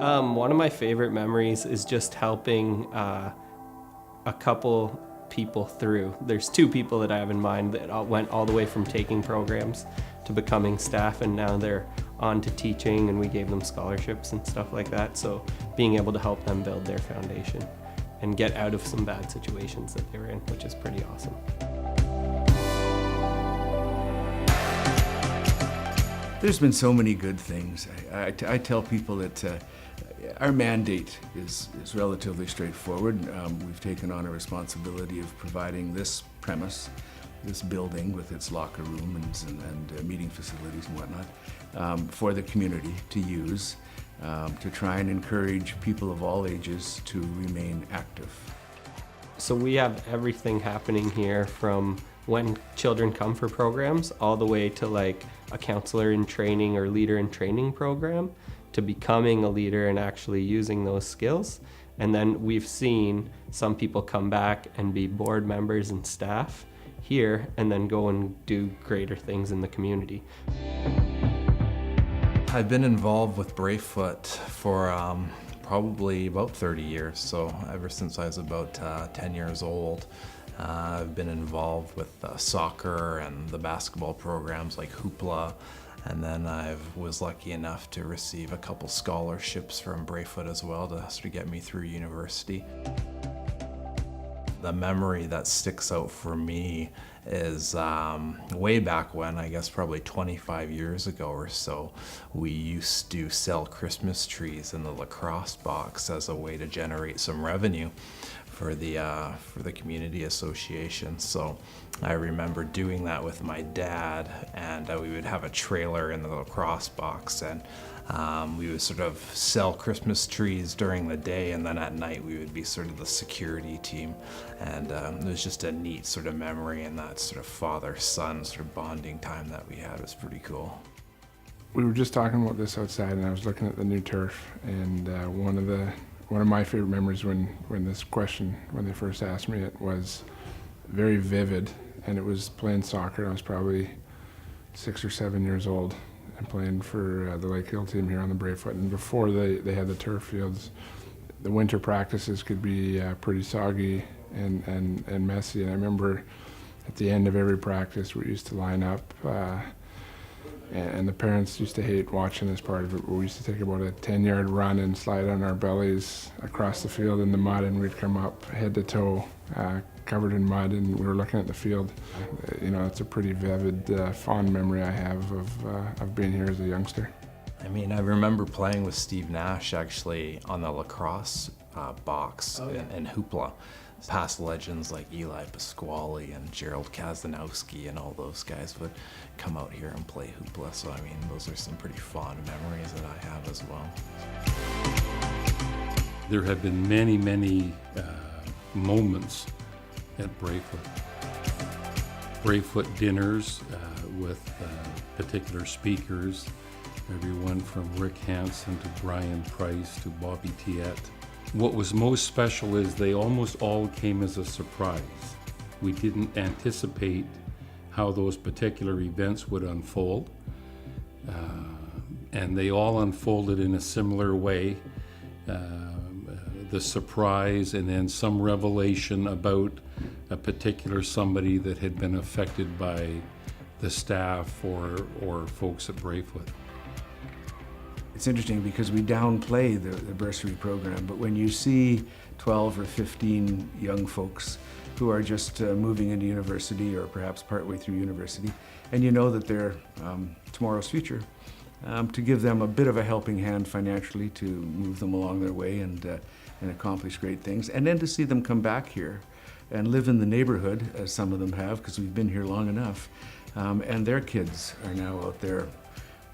One of my favorite memories is just helping a couple people through. There's two people that I have in mind that went all the way from taking programs to becoming staff, and now they're on to teaching, and we gave them scholarships and stuff like that. So being able to help them build their foundation and get out of some bad situations that they were in, which is pretty awesome. There's been so many good things. I tell people that our mandate is relatively straightforward. We've taken on a responsibility of providing this premise, this building with its locker room and meeting facilities and whatnot for the community to use, to try and encourage people of all ages to remain active. So we have everything happening here from when children come for programs all the way to like a counselor in training or leader in training program to becoming a leader and actually using those skills. And then we've seen some people come back and be board members and staff here and then go and do greater things in the community. I've been involved with Braefoot for probably about 30 years, so ever since I was about 10 years old. I've been involved with soccer and the basketball programs like Hoopla, and then I was lucky enough to receive a couple scholarships from Braefoot as well to sort of get me through university. The memory that sticks out for me is way back when, I guess probably 25 years ago or so, we used to sell Christmas trees in the lacrosse box as a way to generate some revenue for the community association. So I remember doing that with my dad, and we would have a trailer in the lacrosse box, and we would sort of sell Christmas trees during the day, and then at night we would be sort of the security team. And it was just a neat sort of memory, and that sort of father-son sort of bonding time that we had was pretty cool. We were just talking about this outside, and I was looking at the new turf, and one of my favorite memories when they first asked me it was very vivid, and it was playing soccer. I was probably 6 or 7 years old and playing for the Lake Hill team here on the Braefoot. And before they had the turf fields, the winter practices could be pretty soggy and messy. And I remember at the end of every practice we used to line up, and the parents used to hate watching this part of it. We used to take about a 10-yard run and slide on our bellies across the field in the mud, and we'd come up head to toe, covered in mud, and we were looking at the field. You know, it's a pretty vivid, fond memory I have of being here as a youngster. I mean, I remember playing with Steve Nash actually on the lacrosse box in Hoopla. Past legends like Eli Pasquale and Gerald Kazanowski and all those guys would come out here and play Hoopla. So I mean, those are some pretty fond memories that I have as well. There have been many moments at Braefoot. Braefoot dinners with particular speakers, everyone from Rick Hansen to Brian Price to Bobby Tiet. What was most special is they almost all came as a surprise. We didn't anticipate how those particular events would unfold, and they all unfolded in a similar way. The surprise and then some revelation about a particular somebody that had been affected by the staff or folks at Braefoot. It's interesting because we downplay the bursary program, but when you see 12 or 15 young folks who are just moving into university or perhaps partway through university, and you know that they're tomorrow's future, to give them a bit of a helping hand financially to move them along their way and accomplish great things, and then to see them come back here and live in the neighborhood, as some of them have, because we've been here long enough, and their kids are now out there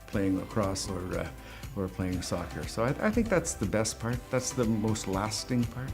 playing lacrosse or playing soccer. So I think that's the best part. That's the most lasting part.